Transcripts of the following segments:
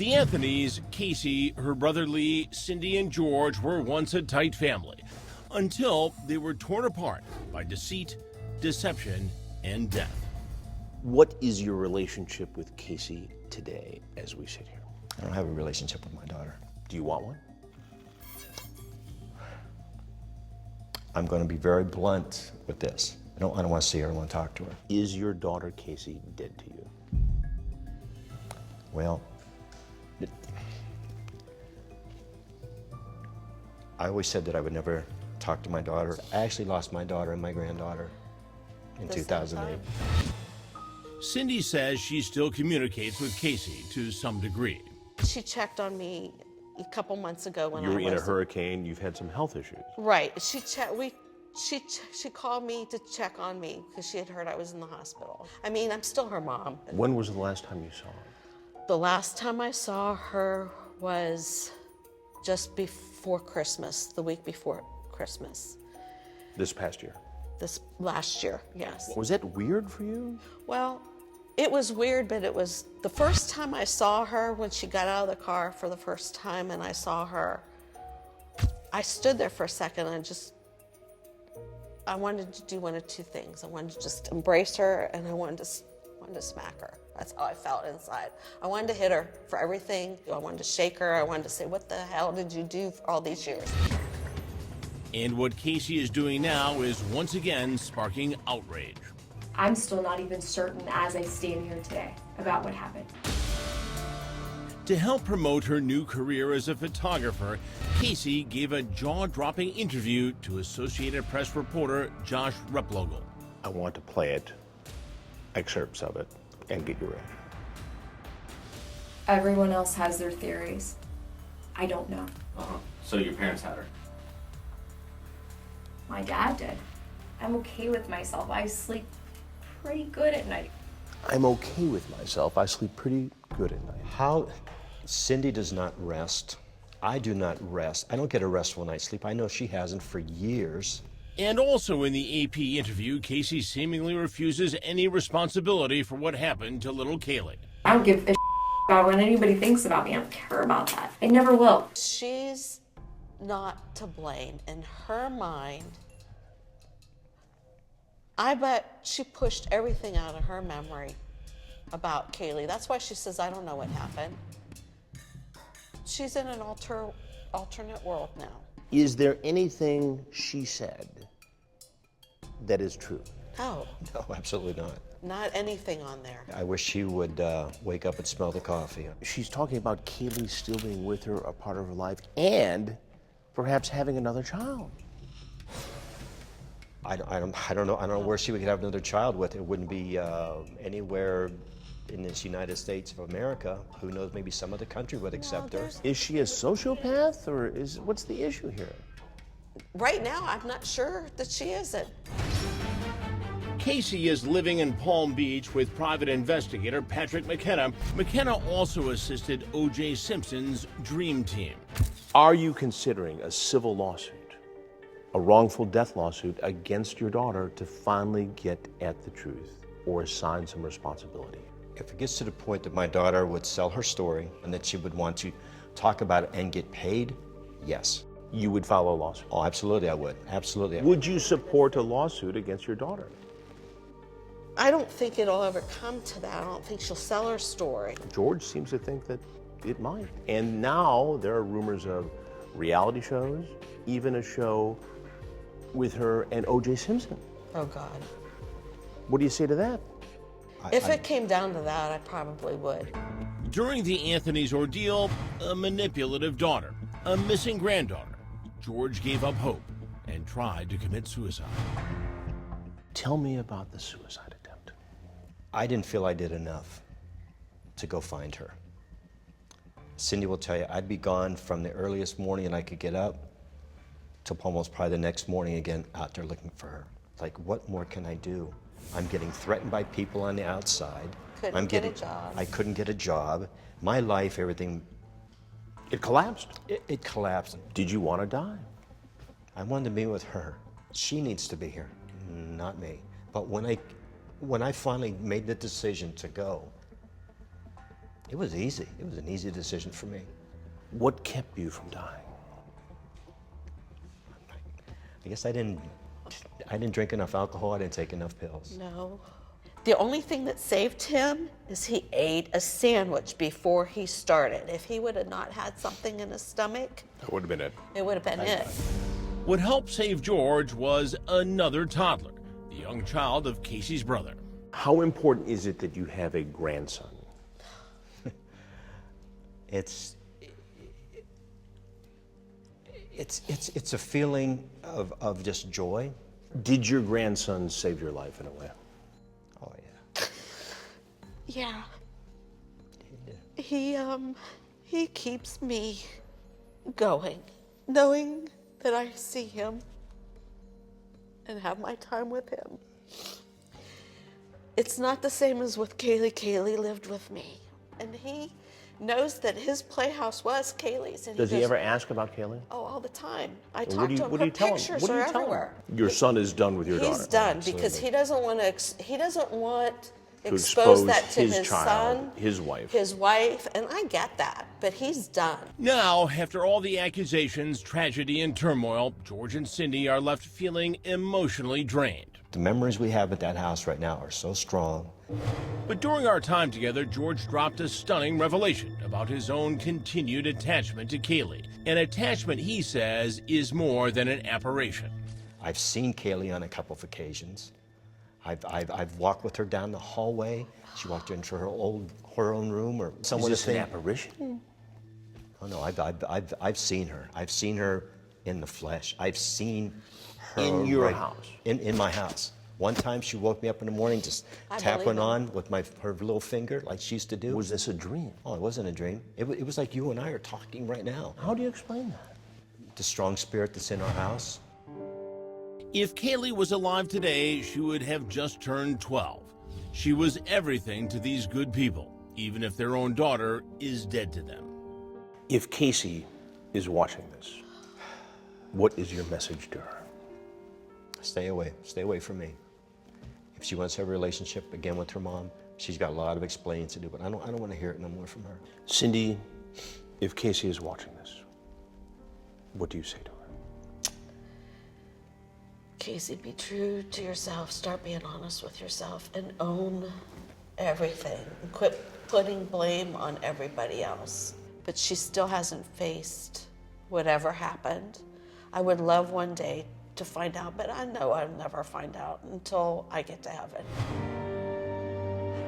The Anthonys, Casey, her brother Lee, Cindy, and George were once a tight family until they were torn apart by deceit, deception, and death. What is your relationship with Casey today as we sit here? I don't have a relationship with my daughter. Do you want one? I'm going to be very blunt with this. I don't want to see her. I want to talk to her. Is your daughter Casey dead to you? Well, I always said that I would never talk to my daughter. I actually lost my daughter and my granddaughter in 2008. Cindy says she still communicates with Casey to some degree. She checked on me a couple months ago when You were in a hurricane, you've had some health issues. Right. She called me to check on me because she had heard I was in the hospital. I mean, I'm still her mom. When was the last time you saw her? The last time I saw her was just before Christmas, the week before Christmas. This past year? This last year, yes. Was that weird for you? Well, it was weird, but it was the first time I saw her when she got out of the car for the first time and I saw her. I stood there for a second and I wanted to do one of two things. I wanted to just embrace her and I wanted to smack her. That's how I felt inside. I wanted to hit her for everything. I wanted to shake her. I wanted to say, what the hell did you do for all these years? And what Casey is doing now is once again sparking outrage. I'm still not even certain as I stand here today about what happened. To help promote her new career as a photographer, Casey gave a jaw-dropping interview to Associated Press reporter Josh Replogle. I want to play it, excerpts of it, and get your reaction. Everyone else has their theories. I don't know. So your parents had her? My dad did. I'm okay with myself. I sleep pretty good at night. I'm okay with myself. I sleep pretty good at night. How Cindy does not rest. I do not rest. I don't get a restful night's sleep. I know she hasn't for years. And also in the AP interview, Casey seemingly refuses any responsibility for what happened to little Caylee. I don't give a about what anybody thinks about me. I don't care about that. I never will. She's not to blame. In her mind, I bet she pushed everything out of her memory about Caylee. That's why she says, I don't know what happened. She's in an alternate world now. Is there anything she said that is true? No, No, absolutely not. not anything on there. I wish she would wake up and smell the coffee. She's talking about Caylee still being with her, a part of her life, and perhaps having another child. I don't know where she would have another child with. It wouldn't be anywhere in this United States of America. Who knows, maybe some other country would accept her. Is she a sociopath, or what's the issue here? Right now, I'm not sure that she isn't. Casey is living in Palm Beach with private investigator Patrick McKenna. McKenna also assisted O.J. Simpson's Dream Team. Are you considering a civil lawsuit, a wrongful death lawsuit against your daughter to finally get at the truth or assign some responsibility? If it gets to the point that my daughter would sell her story and that she would want to talk about it and get paid, yes. You would file a lawsuit? Oh, absolutely I would. Absolutely I would. Would you support a lawsuit against your daughter? I don't think it'll ever come to that. I don't think she'll sell her story. George seems to think that it might. And now there are rumors of reality shows, even a show with her and O.J. Simpson. Oh, God. What do you say to that? If it came down to that, I probably would. During the Anthony's ordeal, a manipulative daughter, a missing granddaughter, George gave up hope and tried to commit suicide. Tell me about the suicide attempt. I didn't feel I did enough to go find her. Cindy will tell you, I'd be gone from the earliest morning and I could get up till almost probably the next morning again out there looking for her. Like, what more can I do? I'm getting threatened by people on the outside. Couldn't get a job. I couldn't get a job. My life, everything. It collapsed. It collapsed. Did you want to die? I wanted to be with her. She needs to be here, not me. But when I finally made the decision to go, It was easy. It was an easy decision for me. What kept you from dying? I guess I didn't drink enough alcohol. I didn't take enough pills. No. The only thing that saved him is he ate a sandwich before he started. If he would have not had something in his stomach, That would have been it. it would have been it. What helped save George was another toddler, the young child of Casey's brother. How important is it that you have a grandson? It's a feeling of just joy. Did your grandson save your life in a way? Oh yeah. Yeah. He keeps me going, knowing that I see him and have my time with him. It's not the same as with Caylee. Caylee lived with me, and he knows that his playhouse was Kaylee's. And Does he goes, ever ask about Caylee? Oh, all the time. I What talk do you- to him. what do Her you tell him? pictures What do are you tell him? everywhere. Your son is done with your daughter. He's done because Absolutely. he doesn't want to. He doesn't want To expose that to his his child, son, his wife. his wife, and I get that. But he's done. Now, after all the accusations, tragedy, and turmoil, George and Cindy are left feeling emotionally drained. The memories we have at that house right now are so strong. But during our time together, George dropped a stunning revelation about his own continued attachment to Caylee. An attachment, he says, is more than an apparition. I've seen Caylee on a couple of occasions. I've walked with her down the hallway. She walked into her own room, or Is someone this an saying, apparition? "Oh no, I've seen her. I've seen her in the flesh. I've seen her In your house? In my house. One time she woke me up in the morning, just I tapping believe it. on with her little finger, like she used to do. Was this a dream? Oh, it wasn't a dream. It was like you and I are talking right now. How do you explain that? The strong spirit that's in our house. If Caylee was alive today, she would have just turned 12. She was everything to these good people, even if their own daughter is dead to them. If Casey is watching this, what is your message to her? Stay away from me. If she wants to have a relationship again with her mom, she's got a lot of explaining to do, but I don't want to hear it no more from her. Cindy, if Casey is watching this, what do you say to her? Casey, be true to yourself. Start being honest with yourself and own everything. And quit putting blame on everybody else. But she still hasn't faced whatever happened. I would love one day to find out, but I know I'll never find out until I get to heaven.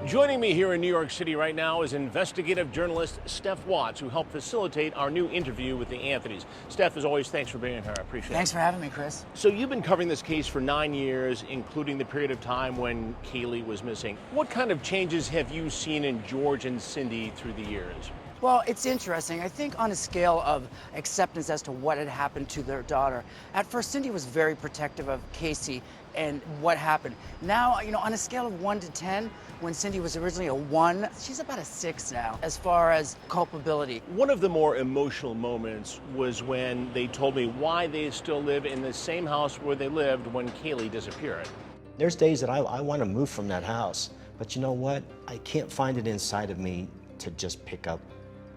Joining me here in New York City right now is investigative journalist Steph Watts, who helped facilitate our new interview with the Anthonys. Steph, as always, thanks for being here. I appreciate it. Thanks for having me, Chris. So you've been covering this case for 9 years, including the period of time when Caylee was missing. What kind of changes have you seen in George and Cindy through the years? Well, it's interesting. I think on a scale of acceptance as to what had happened to their daughter, at first Cindy was very protective of Casey and what happened. Now, on a scale of 1 to 10, when Cindy was originally a 1, she's about a 6 now as far as culpability. One of the more emotional moments was when they told me why they still live in the same house where they lived when Caylee disappeared. There's days that I want to move from that house, but you know what? I can't find it inside of me to just pick up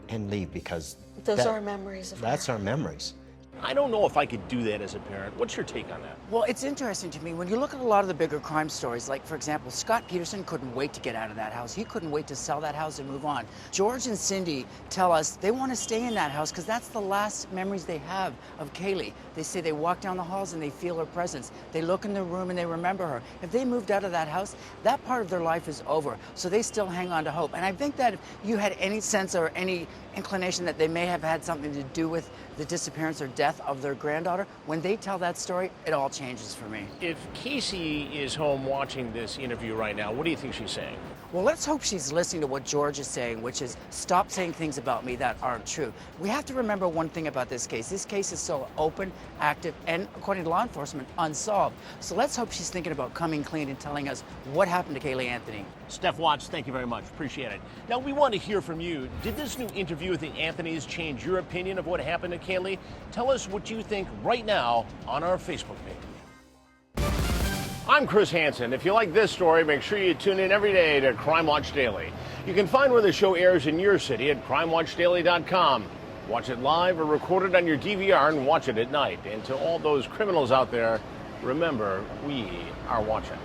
and leave, because Those are memories of her. that's our memories. I don't know if I could do that as a parent. What's your take on that? Well, it's interesting to me when you look at a lot of the bigger crime stories, like, for example, Scott Peterson couldn't wait to get out of that house. He couldn't wait to sell that house and move on. George and Cindy tell us they want to stay in that house because that's the last memories they have of Caylee. They say they walk down the halls and they feel her presence. They look in their room and they remember her. If they moved out of that house, that part of their life is over. So they still hang on to hope. And I think that if you had any sense or any inclination that they may have had something to do with the disappearance or death of their granddaughter, when they tell that story, it all changes for me. If Casey is home watching this interview right now, what do you think she's saying? Well, let's hope she's listening to what George is saying, which is stop saying things about me that aren't true. We have to remember one thing about this case. This case is still open, active, and according to law enforcement, unsolved. So let's hope she's thinking about coming clean and telling us what happened to Caylee Anthony. Steph Watts, thank you very much. Appreciate it. Now, we want to hear from you. Did this new interview with the Anthonys change your opinion of what happened to Caylee? Tell us what you think right now on our Facebook page. I'm Chris Hansen. If you like this story, make sure you tune in every day to Crime Watch Daily. You can find where the show airs in your city at crimewatchdaily.com. Watch it live or record it on your DVR and watch it at night. And to all those criminals out there, remember, we are watching.